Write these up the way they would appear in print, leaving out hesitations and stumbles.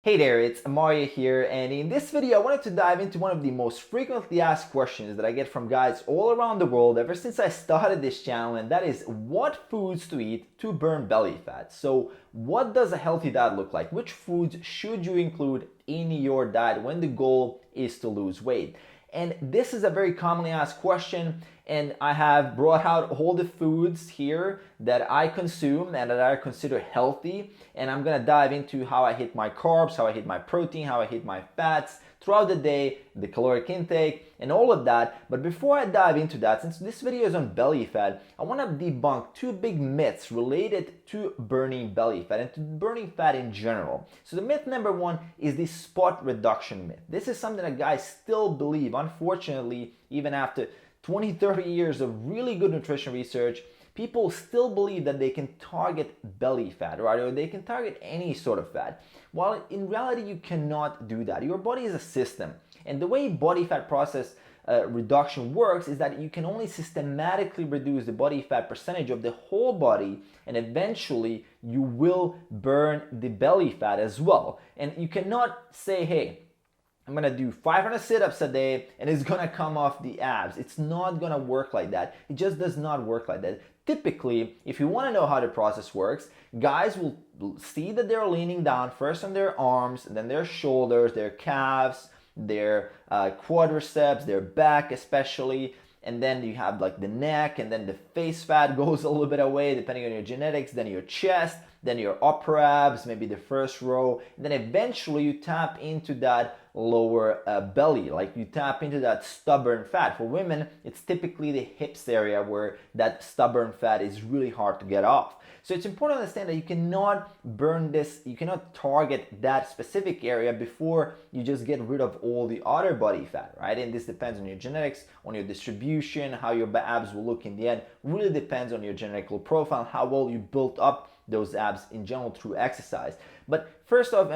Hey there, it's Mario here, and in this video I wanted to dive into one of the most frequently asked questions that I get from guys all around the world ever since I started this channel, and that is what foods to eat to burn belly fat. So what does a healthy diet look like? Which foods should you include in your diet when the goal is to lose weight? And this is a very commonly asked question, and I have brought out all the foods here that I consume and that I consider healthy, and I'm gonna dive into how I hit my carbs, how I hit my protein, how I hit my fats throughout the day, the caloric intake, and all of that. But before I dive into that, since this video is on belly fat, I want to debunk two big myths related to burning belly fat and to burning fat in general. So the myth number one is the spot reduction myth. This is something that guys still believe, unfortunately, even after 20, 30 years of really good nutrition research. People still believe that they can target belly fat, right? Or they can target any sort of fat. While in reality, you cannot do that. Your body is a system. And the way body fat process reduction works is that you can only systematically reduce the body fat percentage of the whole body, and eventually you will burn the belly fat as well. And you cannot say, hey, I'm gonna do 500 sit-ups a day and it's gonna come off the abs. It's not gonna work like that. It just does not work like that. Typically, if you wanna know how the process works, guys will see that they're leaning down first on their arms, then their shoulders, their calves, their quadriceps, their back especially, and then you have like the neck, and then the face fat goes a little bit away depending on your genetics, then your chest, then your upper abs, maybe the first row, and then eventually you tap into that lower belly, like you tap into that stubborn fat. For women, it's typically the hips area where that stubborn fat is really hard to get off. So it's important to understand that you cannot burn this, you cannot target that specific area before you just get rid of all the other body fat, right? And this depends on your genetics, on your distribution, how your abs will look in the end. Really depends on your genetical profile, how well you built up those abs in general through exercise. But first off,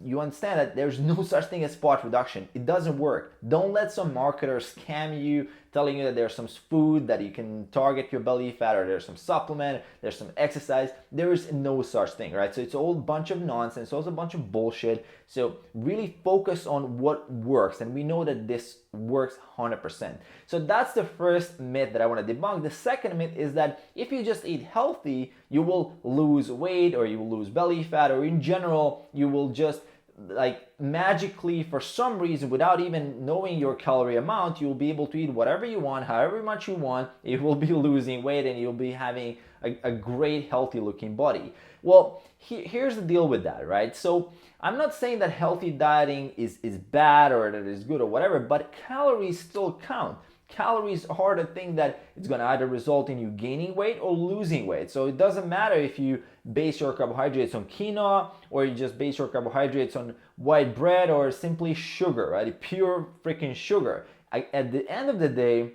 you understand that there's no such thing as spot reduction. It doesn't work. Don't let some marketer scam you, telling you that there's some food that you can target your belly fat, or there's some supplement, there's some exercise. There is no such thing, right? So it's all a bunch of nonsense, it's also a bunch of bullshit. So really focus on what works, and we know that this works 100%. So that's the first myth that I want to debunk. The second myth is that if you just eat healthy, you will lose weight, or you will lose belly fat, or in general, you will just like magically, for some reason, without even knowing your calorie amount, you'll be able to eat whatever you want, however much you want. You will be losing weight and you'll be having a great healthy looking body. Well, here's the deal with that, right? So I'm not saying that healthy dieting is bad or that it's good or whatever, but calories still count. Calories are the thing that it's going to either result in you gaining weight or losing weight. So it doesn't matter if you base your carbohydrates on quinoa, or you just base your carbohydrates on white bread, or simply sugar, right? Pure freaking sugar. At the end of the day,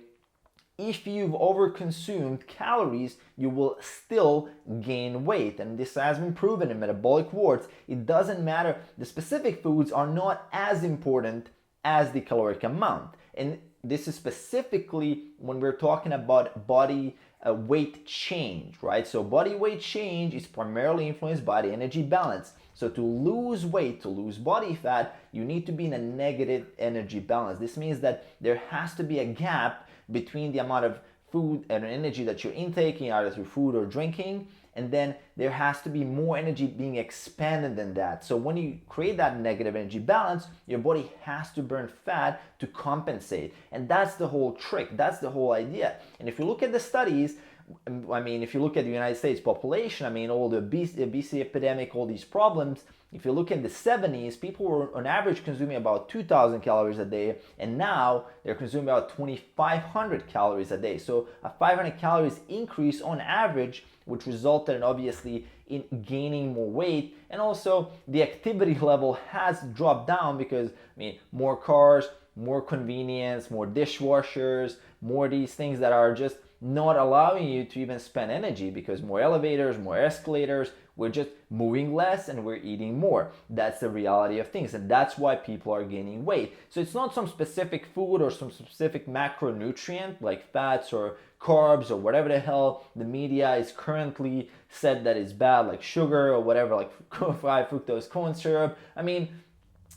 if you've overconsumed calories, you will still gain weight. And this has been proven in metabolic wards. It doesn't matter. The specific foods are not as important as the caloric amount. And this is specifically when we're talking about body weight change, right? So body weight change is primarily influenced by the energy balance. So to lose weight, to lose body fat, you need to be in a negative energy balance. This means that there has to be a gap between the amount of food and energy that you're intaking, either through food or drinking, and then there has to be more energy being expanded than that. So when you create that negative energy balance, your body has to burn fat to compensate. And that's the whole trick. That's the whole idea. And if you look at the studies, if you look at the United States population, all the obesity epidemic, all these problems, if you look in the 70s, people were on average consuming about 2,000 calories a day, and now they're consuming about 2,500 calories a day. So a 500 calories increase on average, which resulted in obviously in gaining more weight, and also the activity level has dropped down because more cars, more convenience, more dishwashers, more these things that are just not allowing you to even spend energy, because more elevators, more escalators, We're just moving less and we're eating more. That's the reality of things, and that's why people are gaining weight. So it's not some specific food or some specific macronutrient like fats or carbs or whatever the hell the media is currently said that is bad, like sugar or whatever, like high fructose corn syrup. I mean,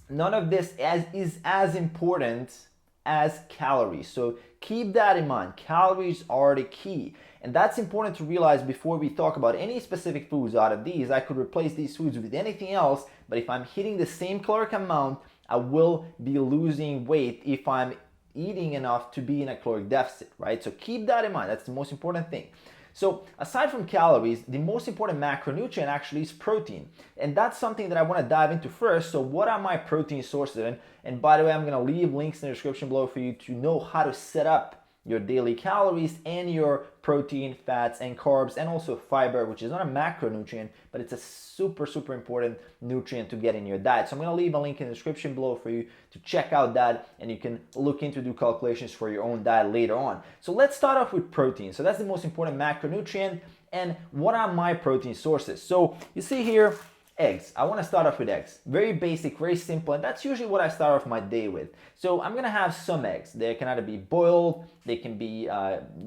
none of this is as important as calories. So keep that in mind. Calories are the key. And that's important to realize before we talk about any specific foods out of these. I could replace these foods with anything else, but if I'm hitting the same caloric amount, I will be losing weight if I'm eating enough to be in a caloric deficit, right? So keep that in mind. That's the most important thing. So aside from calories, the most important macronutrient actually is protein. And that's something that I want to dive into first. So what are my protein sources? And by the way, I'm going to leave links in the description below for you to know how to set up your daily calories and your protein, fats, and carbs, and also fiber, which is not a macronutrient, but it's a super, super important nutrient to get in your diet. So I'm gonna leave a link in the description below for you to check out that, and you can look into do calculations for your own diet later on. So let's start off with protein. So that's the most important macronutrient. And what are my protein sources? So you see here, eggs. I want to start off with eggs. Very basic, very simple, and that's usually what I start off my day with. So I'm going to have some eggs. They can either be boiled, they can be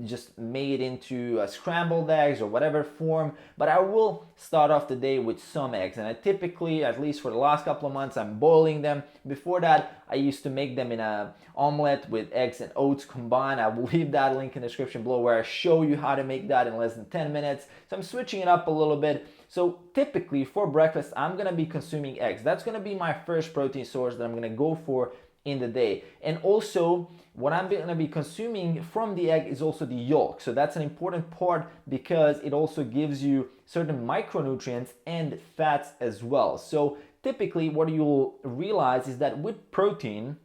just made into scrambled eggs or whatever form, but I will start off the day with some eggs. And I typically, at least for the last couple of months, I'm boiling them. Before that, I used to make them in an omelet with eggs and oats combined. I will leave that link in the description below where I show you how to make that in less than 10 minutes. So I'm switching it up a little bit. So typically for breakfast, I'm gonna be consuming eggs. That's gonna be my first protein source that I'm gonna go for in the day. And also what I'm gonna be consuming from the egg is also the yolk. So that's an important part because it also gives you certain micronutrients and fats as well. So typically what you'll realize is that with protein,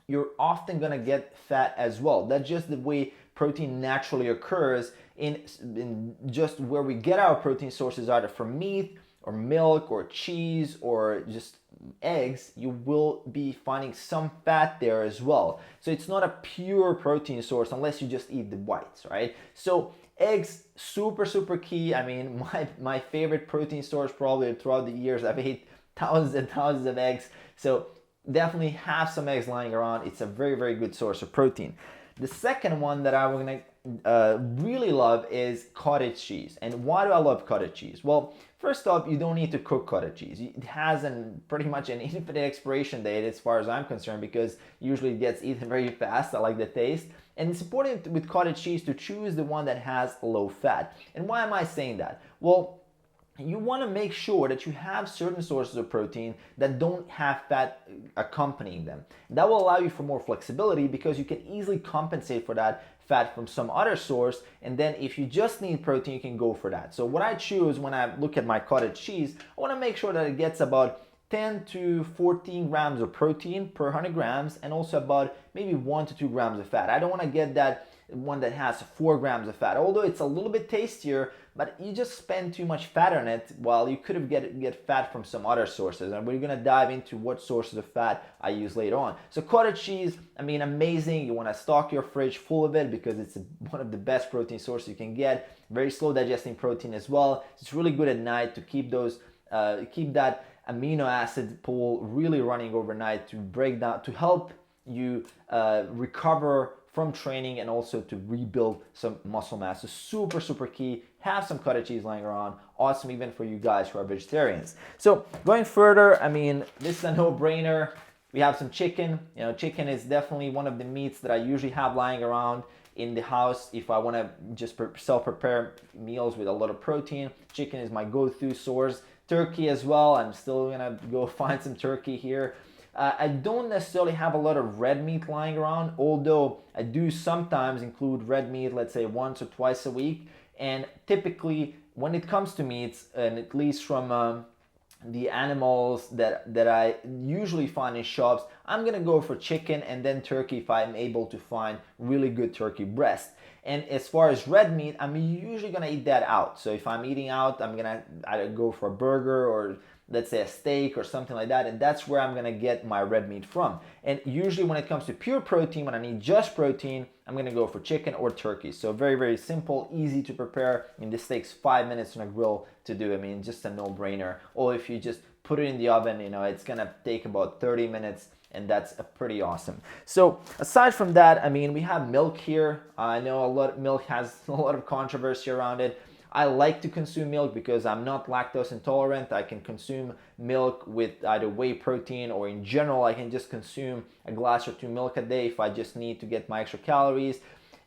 you're often gonna get fat as well. That's just the way protein naturally occurs in just where we get our protein sources, either from meat or milk or cheese or just eggs. You will be finding some fat there as well. So it's not a pure protein source unless you just eat the whites, right? So eggs, super, super key. I mean, my favorite protein source probably throughout the years, I've ate thousands and thousands of eggs. So definitely have some eggs lying around. It's a very, very good source of protein. The second one that I'm gonna really love is cottage cheese. And why do I love cottage cheese? Well, first off, you don't need to cook cottage cheese. It has pretty much an infinite expiration date as far as I'm concerned, because usually it gets eaten very fast. I like the taste. And it's important with cottage cheese to choose the one that has low fat. And why am I saying that? Well, you want to make sure that you have certain sources of protein that don't have fat accompanying them. That will allow you for more flexibility because you can easily compensate for that fat from some other source, and then if you just need protein, you can go for that. So what I choose when I look at my cottage cheese, I want to make sure that it gets about 10 to 14 grams of protein per 100 grams and also about maybe 1 to 2 grams of fat. I don't want to get that one that has 4 grams of fat, although it's a little bit tastier, but you just spend too much fat on it while you could have get fat from some other sources. And we're gonna dive into what sources of fat I use later on. So cottage cheese, I mean, amazing. You wanna stock your fridge full of it because it's one of the best protein sources you can get. Very slow digesting protein as well. It's really good at night to keep keep that amino acid pool really running overnight to break down, to help you recover from training and also to rebuild some muscle mass. So super, super key. Have some cottage cheese lying around. Awesome even for you guys who are vegetarians. So going further, I mean, this is a no-brainer. We have some chicken. You know, chicken is definitely one of the meats that I usually have lying around in the house if I want to just self-prepare meals with a lot of protein. Chicken is my go-to source. Turkey as well. I'm still gonna go find some turkey here. I don't necessarily have a lot of red meat lying around, although I do sometimes include red meat, let's say once or twice a week. And typically when it comes to meats, and at least from the animals that I usually find in shops, I'm gonna go for chicken and then turkey if I'm able to find really good turkey breast. And as far as red meat, I'm usually gonna eat that out. So if I'm eating out, I'm gonna either go for a burger or let's say a steak or something like that, and that's where I'm gonna get my red meat from. And usually when it comes to pure protein, when I need just protein, I'm gonna go for chicken or turkey. So very, very simple, easy to prepare. I mean, this takes 5 minutes on a grill to do. I mean, just a no-brainer. Or if you just put it in the oven, you know, it's gonna take about 30 minutes, and that's pretty awesome. So aside from that, I mean, we have milk here. I know milk has a lot of controversy around it. I like to consume milk because I'm not lactose intolerant. I can consume milk with either whey protein, or in general, I can just consume a glass or two milk a day if I just need to get my extra calories.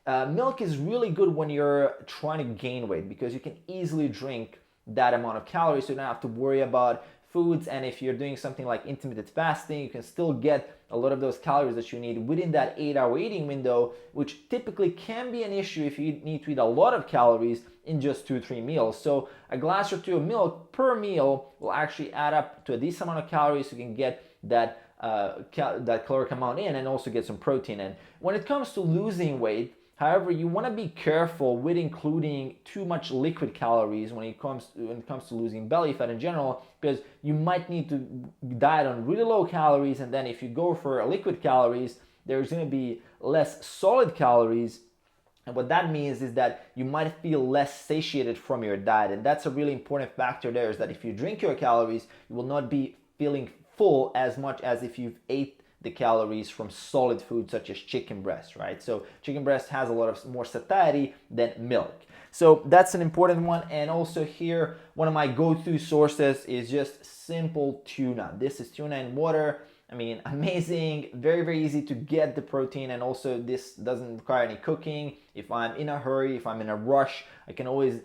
Milk is really good when you're trying to gain weight because you can easily drink that amount of calories, so you don't have to worry about foods. And if you're doing something like intermittent fasting, you can still get a lot of those calories that you need within that 8-hour eating window, which typically can be an issue if you need to eat a lot of calories in just 2-3 meals. So a glass or two of milk per meal will actually add up to a decent amount of calories, so you can get that caloric amount in and also get some protein in. When it comes to losing weight, however, you want to be careful with including too much liquid calories when it comes to losing belly fat in general, because you might need to diet on really low calories, and then if you go for liquid calories, there's going to be less solid calories. And what that means is that you might feel less satiated from your diet. And that's a really important factor there, is that if you drink your calories, you will not be feeling full as much as if you've ate the calories from solid food such as chicken breast, right? So chicken breast has a lot of more satiety than milk. So that's an important one. And also here, one of my go-to sources is just simple tuna. This is tuna in water. I mean, amazing, very, very easy to get the protein, and also this doesn't require any cooking. If I'm in a hurry, if I'm in a rush, I can always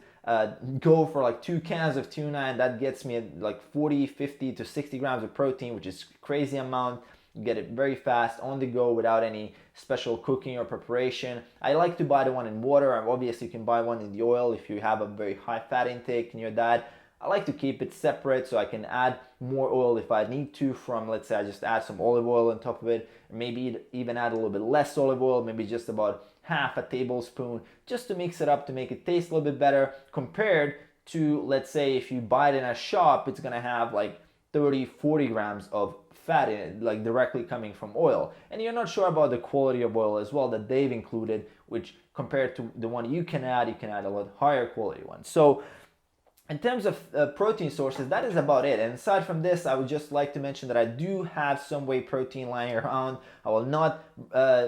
go for like 2 cans of tuna, and that gets me like 40, 50 to 60 grams of protein, which is crazy amount. You get it very fast on the go without any special cooking or preparation. I like to buy the one in water. Obviously, you can buy one in the oil if you have a very high fat intake in your diet. I like to keep it separate so I can add more oil if I need to from, let's say, I just add some olive oil on top of it, maybe even add a little bit less olive oil, maybe just about half a tablespoon, just to mix it up to make it taste a little bit better, compared to, let's say, if you buy it in a shop, it's gonna have like 30, 40 grams of fat in it, like directly coming from oil. And you're not sure about the quality of oil as well that they've included, which compared to the one you can add a lot higher quality one. So in terms of protein sources, that is about it. And aside from this, I would just like to mention that I do have some whey protein lying around. I will not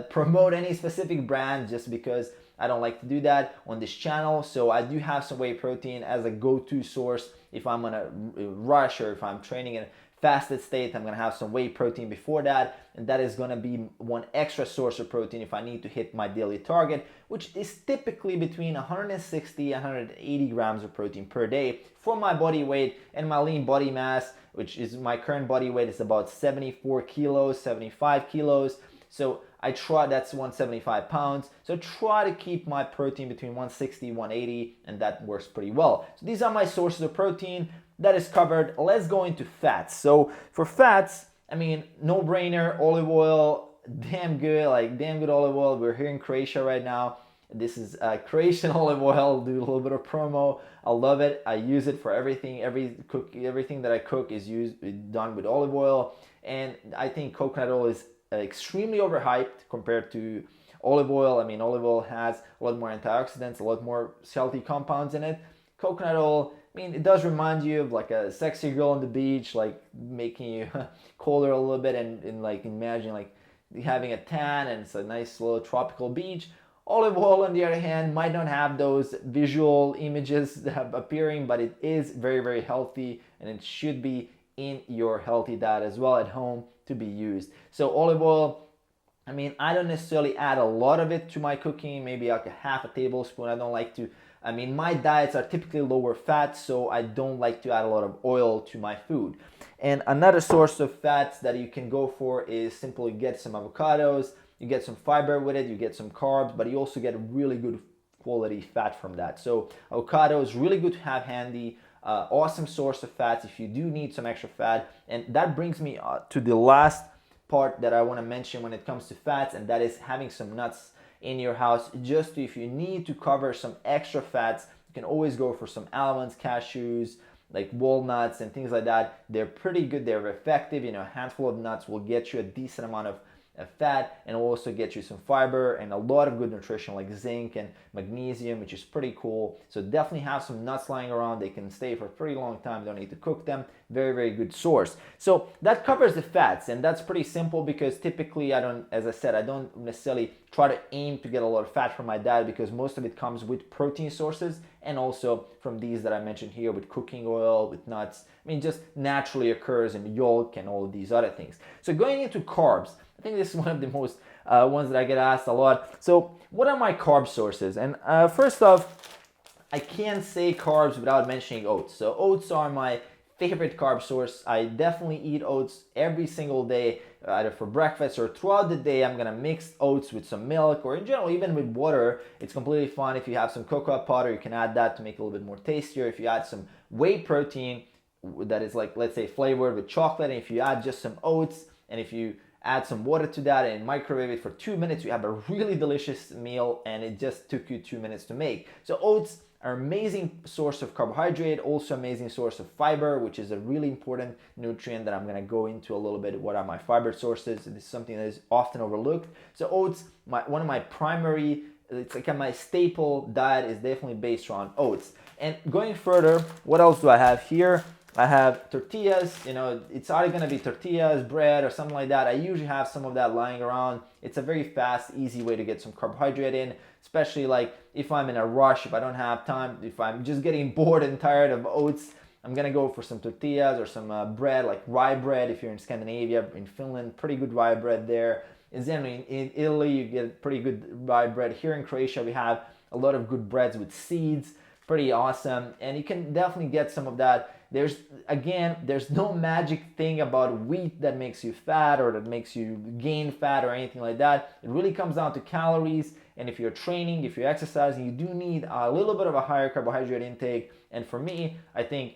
promote any specific brand just because I don't like to do that on this channel. So I do have some whey protein as a go-to source if I'm on a rush or if I'm training in a fasted state. I'm gonna have some whey protein before that, and that is gonna be one extra source of protein if I need to hit my daily target, which is typically between 160 and 180 grams of protein per day for my body weight and my lean body mass, which is my current body weight is about 74 kilos, 75 kilos. So I try, that's 175 pounds. So try to keep my protein between 160, 180, and that works pretty well. So these are my sources of protein. That is covered. Let's go into fats. So for fats, I mean, no brainer, olive oil, damn good olive oil. We're here in Croatia right now. This is Croatian olive oil. I'll do a little bit of promo. I love it. I use it for everything. Everything that I cook is done with olive oil. And I think coconut oil is extremely overhyped compared to olive oil. I mean, olive oil has a lot more antioxidants, a lot more healthy compounds in it. Coconut oil, I mean, it does remind you of like a sexy girl on the beach, like making you colder a little bit, and like imagine like having a tan and it's a nice little tropical beach. Olive oil, on the other hand, might not have those visual images appearing, but it is very, very healthy, and it should be in your healthy diet as well at home to be used. So olive oil, I mean, I don't necessarily add a lot of it to my cooking, maybe like a half a tablespoon. I don't like to, I mean, my diets are typically lower fat, so I don't like to add a lot of oil to my food. And another source of fats that you can go for is simply get some avocados. You get some fiber with it, you get some carbs, but you also get really good quality fat from that. So avocado is really good to have handy. Awesome source of fats if you do need some extra fat. And that brings me to the last part that I want to mention when it comes to fats, and that is having some nuts in your house. Just if you need to cover some extra fats, you can always go for some almonds, cashews, like walnuts and things like that, they're pretty good, they're effective. You know, a handful of nuts will get you a decent amount of fat and will also get you some fiber and a lot of good nutrition like zinc and magnesium, which is pretty cool. So definitely have some nuts lying around. They can stay for a pretty long time. Don't need to cook them. Very, very good source. So that covers the fats, and that's pretty simple because typically as I said, I don't necessarily try to aim to get a lot of fat from my diet because most of it comes with protein sources and also from these that I mentioned here with cooking oil, with nuts. I mean, just naturally occurs in yolk and all of these other things. So going into carbs, I think this is one of the most ones that I get asked a lot. So what are my carb sources? And first off, I can't say carbs without mentioning oats. So oats are my favorite carb source. I definitely eat oats every single day, either for breakfast or throughout the day. I'm gonna mix oats with some milk or in general, even with water. It's completely fine. If you have some cocoa powder, you can add that to make it a little bit more tastier. If you add some whey protein that is like, let's say, flavored with chocolate, and if you add just some oats, and if you add some water to that and microwave it for 2 minutes, you have a really delicious meal, and it just took you 2 minutes to make. So oats are an amazing source of carbohydrate, also amazing source of fiber, which is a really important nutrient that I'm going to go into a little bit. What are my fiber sources? This is something that is often overlooked. So oats, one of my primary, it's like my staple diet is definitely based on oats. And going further, what else do I have here? I have tortillas. You know, it's either going to be tortillas, bread, or something like that. I usually have some of that lying around. It's a very fast, easy way to get some carbohydrate in, especially like if I'm in a rush, if I don't have time, if I'm just getting bored and tired of oats, I'm going to go for some tortillas or some bread, like rye bread. If you're in Scandinavia, in Finland, pretty good rye bread there. In Italy, you get pretty good rye bread. Here in Croatia, we have a lot of good breads with seeds. Pretty awesome. And you can definitely get some of that. There's no magic thing about wheat that makes you fat or that makes you gain fat or anything like that. It really comes down to calories. And if you're training, if you're exercising, you do need a little bit of a higher carbohydrate intake. And for me, I think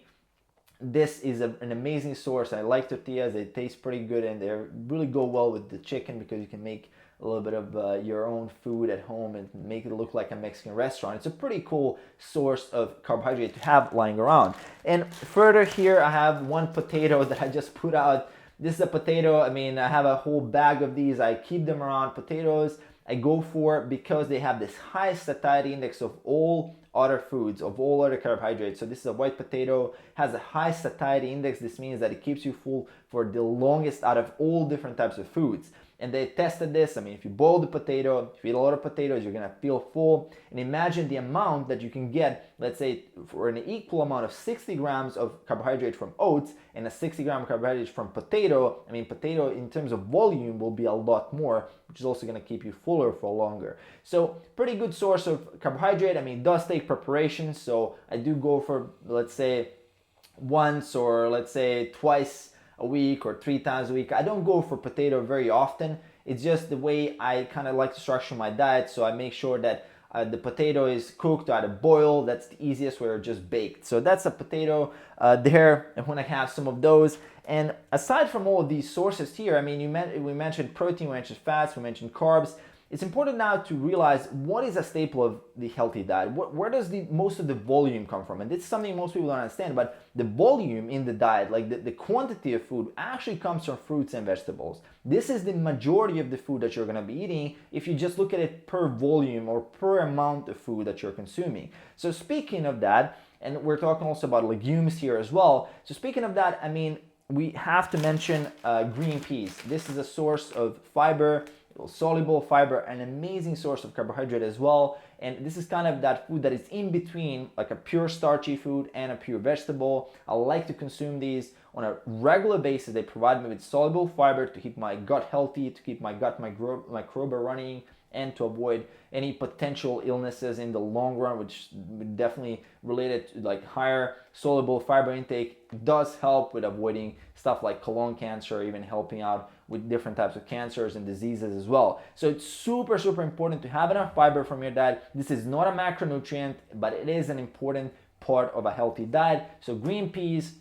this is an amazing source. I like tortillas. They taste pretty good and they really go well with the chicken because you can make a little bit of your own food at home and make it look like a Mexican restaurant. It's a pretty cool source of carbohydrate to have lying around. And further here, I have one potato that I just put out. This is a potato. I mean, I have a whole bag of these. I keep them around. Potatoes I go for because they have this high satiety index of all other foods, of all other carbohydrates. So this is a white potato, has a high satiety index. This means that it keeps you full for the longest out of all different types of foods. And they tested this. I mean, if you boil the potato, if you eat a lot of potatoes, you're gonna feel full. And imagine the amount that you can get, let's say, for an equal amount of 60 grams of carbohydrate from oats and a 60-gram carbohydrate from potato. I mean, potato in terms of volume will be a lot more, which is also gonna keep you fuller for longer. So pretty good source of carbohydrate. I mean, it does take preparation. So I do go for, let's say, once or let's say twice a week or 3 times a week. I don't go for potato very often. It's just the way I kind of like to structure my diet. So I make sure that the potato is cooked, either boiled, that's the easiest way, or just baked. So that's a potato there, and when I have some of those. And aside from all of these sources here, I mean, we mentioned protein, we mentioned fats, we mentioned carbs. It's important now to realize what is a staple of the healthy diet. Where does most of the volume come from? And this is something most people don't understand, but the volume in the diet, like the quantity of food, actually comes from fruits and vegetables. This is the majority of the food that you're gonna be eating if you just look at it per volume or per amount of food that you're consuming. So speaking of that, and we're talking also about legumes here as well. So speaking of that, I mean, we have to mention green peas. This is a source of fiber, soluble fiber, an amazing source of carbohydrate as well. And this is kind of that food that is in between, like a pure starchy food and a pure vegetable. I like to consume these on a regular basis. They provide me with soluble fiber to keep my gut healthy, to keep my gut microbiota running, and to avoid any potential illnesses in the long run, which definitely related to like higher soluble fiber intake does help with avoiding stuff like colon cancer, even helping out with different types of cancers and diseases as well. So it's super, super important to have enough fiber from your diet. This is not a macronutrient, but it is an important part of a healthy diet. So green peas,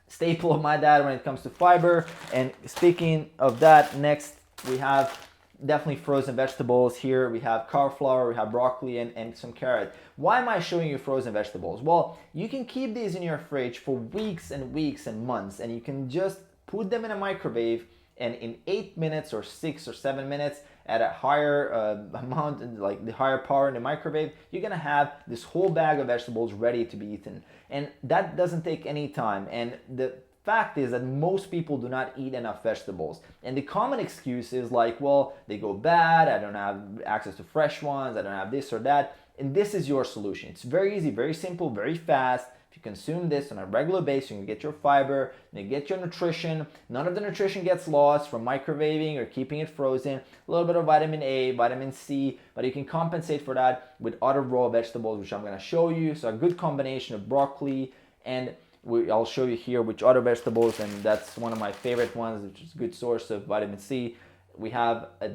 staple of my diet when it comes to fiber. And speaking of that, next we have definitely frozen vegetables. Here we have cauliflower, we have broccoli, and some carrot. Why am I showing you frozen vegetables? Well, you can keep these in your fridge for weeks and weeks and months, and you can just put them in a microwave, and in 8 minutes or 6 or 7 minutes at a higher amount, like the higher power in the microwave, you're gonna have this whole bag of vegetables ready to be eaten. And that doesn't take any time. And the fact is that most people do not eat enough vegetables. And the common excuse is like, well, they go bad, I don't have access to fresh ones, I don't have this or that. And this is your solution. It's very easy, very simple, very fast. If you consume this on a regular basis, you can get your fiber, you get your nutrition. None of the nutrition gets lost from microwaving or keeping it frozen. A little bit of vitamin A, vitamin C, but you can compensate for that with other raw vegetables, which I'm gonna show you. So a good combination of broccoli, and I'll show you here which other vegetables, and that's one of my favorite ones, which is a good source of vitamin C. We have a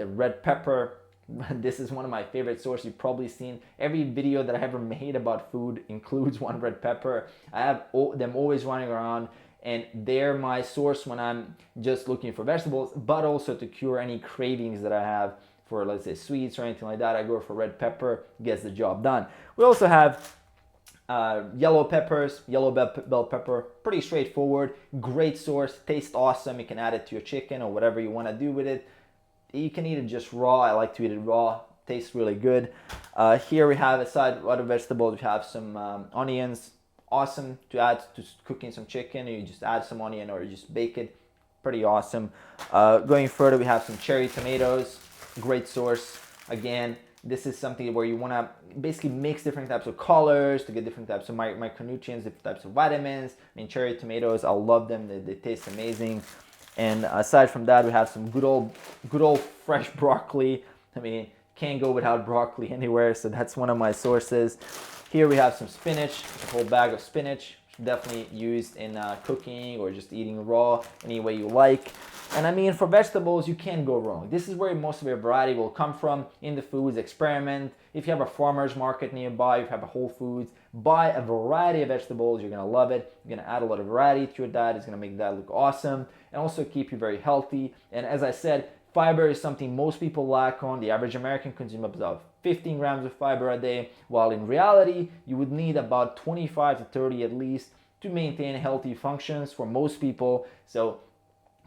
red pepper. This is one of my favorite sources. You've probably seen every video that I ever made about food includes one red pepper. I have them always running around, and they're my source when I'm just looking for vegetables, but also to cure any cravings that I have for, let's say, sweets or anything like that. I go for red pepper, gets the job done. We also have yellow peppers, yellow bell pepper, pretty straightforward, great source, tastes awesome. You can add it to your chicken or whatever you want to do with it. You can eat it just raw. I like to eat it raw. Tastes really good. Here we have, aside other vegetables, we have some onions. Awesome to add to cooking some chicken. You just add some onion or you just bake it. Pretty awesome. Going further, we have some cherry tomatoes. Great source. Again, this is something where you want to basically mix different types of colors to get different types of micronutrients, different types of vitamins. I mean, cherry tomatoes, I love them. They taste amazing. And aside from that, we have some good old fresh broccoli. I mean, can't go without broccoli anywhere, so that's one of my sources. Here we have some spinach, a whole bag of spinach, definitely used in cooking or just eating raw, any way you like. And I mean, for vegetables, you can't go wrong. This is where most of your variety will come from in the foods. Experiment. If you have a farmer's market nearby, if you have a Whole Foods, buy a variety of vegetables. You're gonna love it. You're gonna add a lot of variety to your diet. It's gonna make that look awesome and also keep you very healthy. And as I said, fiber is something most people lack on. The average American consumes about 15 grams of fiber a day, while in reality, you would need about 25 to 30 at least to maintain healthy functions for most people. So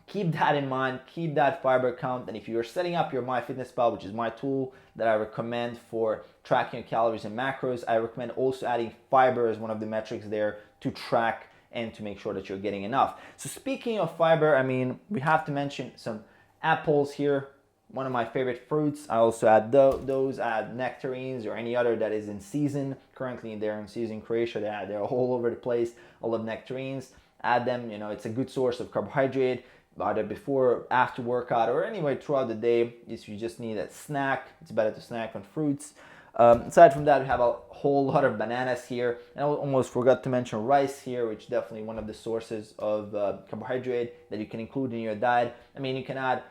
keep that in mind, keep that fiber count. And if you're setting up your MyFitnessPal, which is my tool that I recommend for tracking your calories and macros, I recommend also adding fiber as one of the metrics there to track and to make sure that you're getting enough. So speaking of fiber, I mean, we have to mention some apples here, one of my favorite fruits. I also add those, add nectarines or any other that is in season. Currently they're in season in Croatia, they're all over the place. I love nectarines, add them, you know, it's a good source of carbohydrate, either before, after workout, or anyway throughout the day. If you just need a snack, it's better to snack on fruits. Aside from that, we have a whole lot of bananas here, and I almost forgot to mention rice here, which is definitely one of the sources of carbohydrate that you can include in your diet. I mean, you can add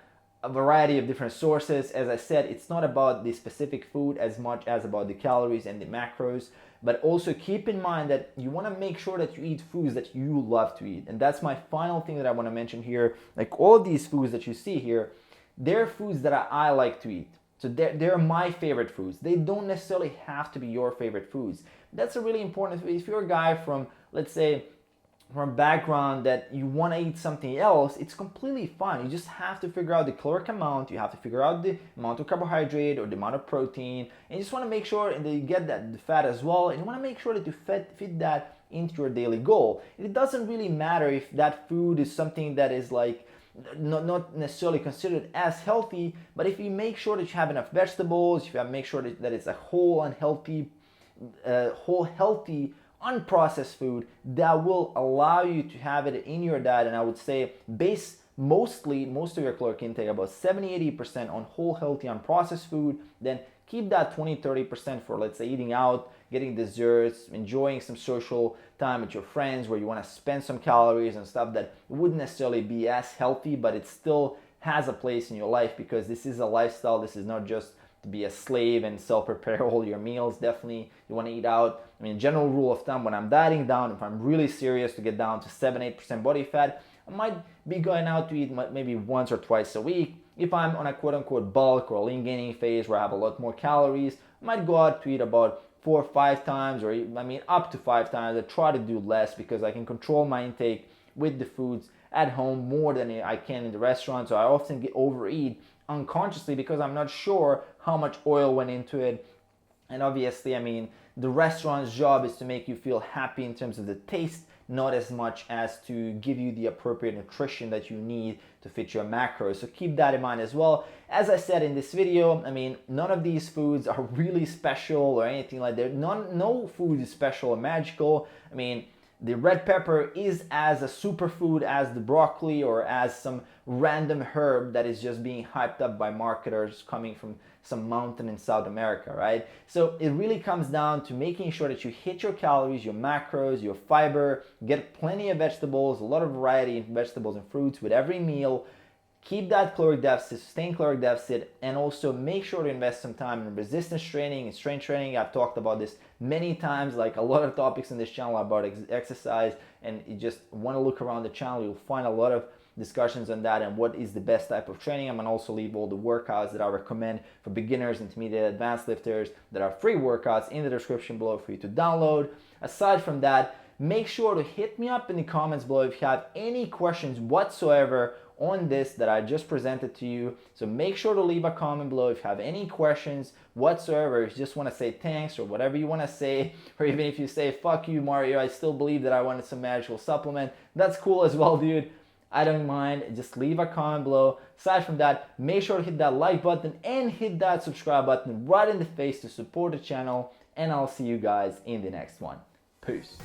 a variety of different sources. As I said, it's not about the specific food as much as about the calories and the macros, but also keep in mind that you want to make sure that you eat foods that you love to eat. And that's my final thing that I want to mention here. Like all of these foods that you see here, they're foods that I like to eat. So they're my favorite foods. They don't necessarily have to be your favorite foods. That's a really important, if you're a guy from, let's say, from a background that you want to eat something else, it's completely fine. You just have to figure out the caloric amount, you have to figure out the amount of carbohydrate or the amount of protein, and you just want to make sure that you get the fat as well, and you want to make sure that you fit that into your daily goal. It doesn't really matter if that food is something that is like not necessarily considered as healthy, but if you make sure that you have enough vegetables, if you make sure that it's a whole healthy unprocessed food that will allow you to have it in your diet. And I would say base most of your caloric intake, about 70-80% on whole healthy unprocessed food, then keep that 20-30% for, let's say, eating out, getting desserts, enjoying some social time with your friends where you want to spend some calories and stuff that wouldn't necessarily be as healthy, but it still has a place in your life, because this is a lifestyle. This is not just to be a slave and self-prepare all your meals. Definitely you want to eat out. I mean, general rule of thumb, when I'm dieting down, if I'm really serious to get down to 7-8% body fat, I might be going out to eat maybe once or twice a week. If I'm on a quote-unquote bulk or lean gaining phase where I have a lot more calories, I might go out to eat about 4 or 5 times, or up to 5 times. I try to do less because I can control my intake with the foods at home more than I can in the restaurant. So I often overeat unconsciously because I'm not sure how much oil went into it. And obviously, the restaurant's job is to make you feel happy in terms of the taste, not as much as to give you the appropriate nutrition that you need to fit your macros. So keep that in mind as well. As I said in this video, none of these foods are really special or anything like that. No food is special or magical. The red pepper is as a superfood as the broccoli or as some random herb that is just being hyped up by marketers coming from some mountain in South America, right? So it really comes down to making sure that you hit your calories, your macros, your fiber, get plenty of vegetables, a lot of variety in vegetables and fruits with every meal. Keep that caloric deficit, sustain caloric deficit, and also make sure to invest some time in resistance training and strength training. I've talked about this many times, like a lot of topics in this channel about exercise, and you just want to look around the channel, you'll find a lot of discussions on that and what is the best type of training. I'm going to also leave all the workouts that I recommend for beginners, intermediate, advanced lifters that are free workouts in the description below for you to download. Aside from that, make sure to hit me up in the comments below if you have any questions whatsoever on this that I just presented to you. So make sure to leave a comment below if you have any questions whatsoever. If you just want to say thanks or whatever you want to say, or even if you say fuck you Mario, I still believe that I wanted some magical supplement, that's cool as well, dude. I don't mind. Just leave a comment below. Aside from that, make sure to hit that like button and hit that subscribe button right in the face to support the channel, and I'll see you guys in the next one. Peace.